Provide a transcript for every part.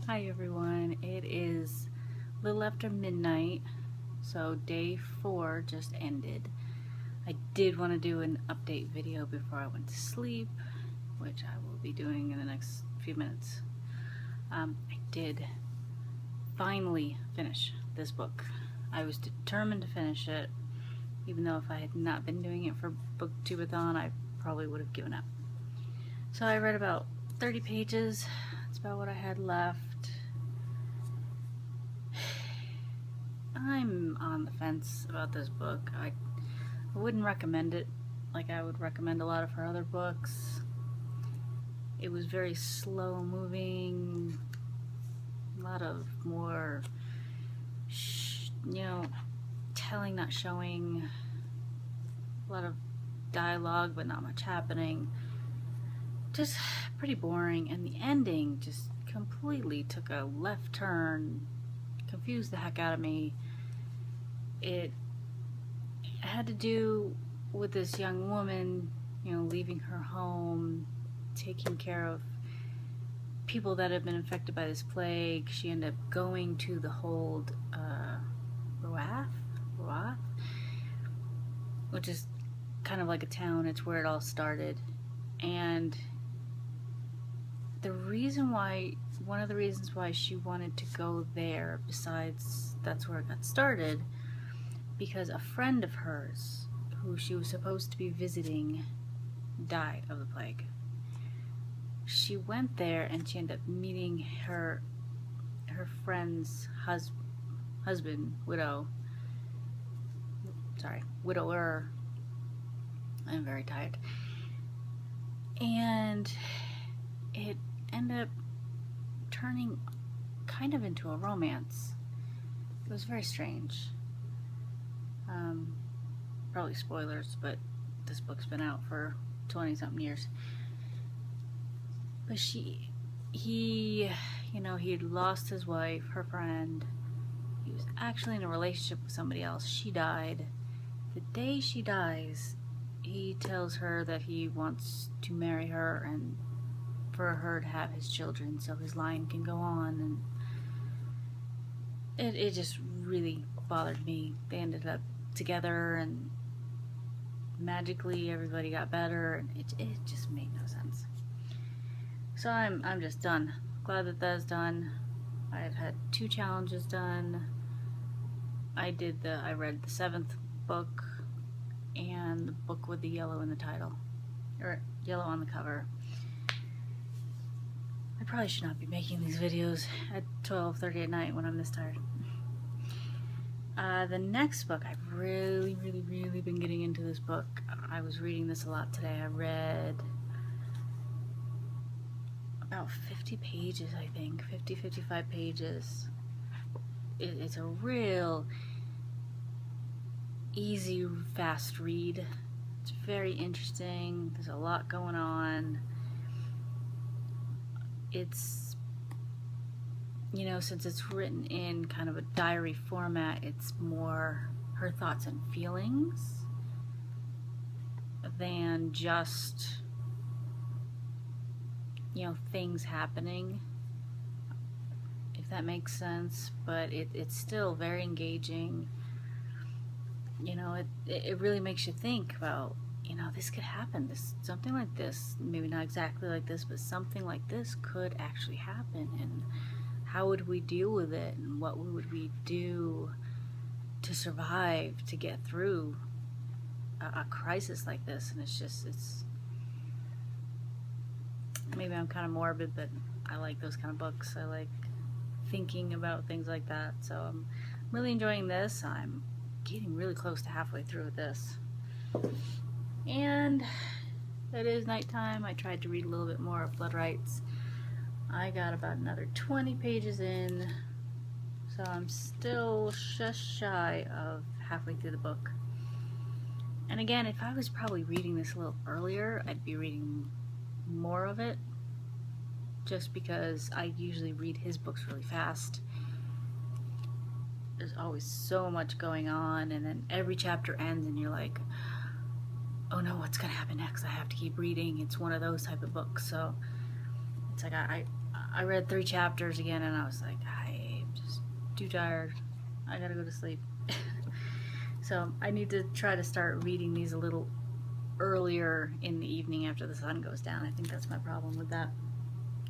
Hi everyone, it is a little after midnight, so day 4 just ended. I did want to do an update video before I went to sleep, which I will be doing in the next few minutes. I did finally finish this book. I was determined to finish it, even though if I had not been doing it for BookTube-A-Thon, I probably would have given up. So I read about 30 pages. That's about what I had left. I'm on the fence about this book. I wouldn't recommend it like I would recommend a lot of her other books. It was very slow moving, a lot of more, telling, not showing, a lot of dialogue but not much happening. Just pretty boring, and the ending just completely took a left turn, confused the heck out of me. It had to do with this young woman, leaving her home, taking care of people that have been infected by this plague. She ended up going to the hold Roath, which is kind of like a town. It's where it all started. And one of the reasons why she wanted to go there, besides that's where it got started, because a friend of hers, who she was supposed to be visiting, died of the plague. She went there and she ended up meeting her friend's widower. I'm very tired. And it ended up turning kind of into a romance. It was very strange. Probably spoilers, but this book's been out for 20-something years. But he had lost his wife, her friend. He was actually in a relationship with somebody else. She died. The day she dies, he tells her that he wants to marry her and for her to have his children so his line can go on, and it just really bothered me. They ended up together and magically everybody got better, and it just made no sense. So I'm just done. Glad that that's done. I've had 2 challenges done. I read the 7th book and the book with the yellow in the title, or yellow on the cover. I probably should not be making these videos at 12:30 at night when I'm this tired. The next book, I've really been getting into this book. I was reading this a lot today. I read about 50 pages, I think. 55 pages. It's a real easy, fast read. It's very interesting. There's a lot going on. It's, since it's written in kind of a diary format, it's more her thoughts and feelings than just, things happening, if that makes sense. But it's still very engaging. It really makes you think about, this could happen. Something like this, maybe not exactly like this, but something like this could actually happen, and how would we deal with it, and what would we do to survive, to get through a crisis like this. And it's maybe I'm kind of morbid, but I like those kind of books. I like thinking about things like that, so I'm really enjoying this. I'm getting really close to halfway through this, and it is nighttime. I tried to read a little bit more of Blood Rights. I got about another 20 pages in, so I'm still just shy of halfway through the book. And again, if I was probably reading this a little earlier, I'd be reading more of it, just because I usually read his books really fast. There's always so much going on, and then every chapter ends and you're like, oh no, what's gonna happen next? I have to keep reading. It's one of those type of books. So it's like I read 3 chapters again and I was like, I'm just too tired. I gotta go to sleep. So I need to try to start reading these a little earlier in the evening after the sun goes down. I think that's my problem with that.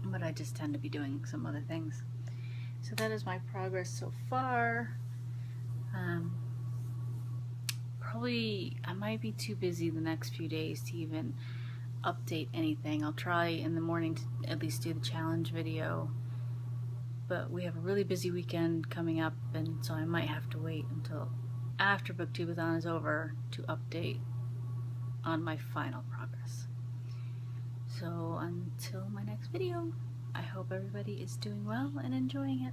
But I just tend to be doing some other things. So that is my progress so far. Probably I might be too busy the next few days to even update anything. I'll try in the morning to at least do the challenge video, but we have a really busy weekend coming up, and so I might have to wait until after BookTube-A-Thon is over to update on my final progress. So until my next video, I hope everybody is doing well and enjoying it.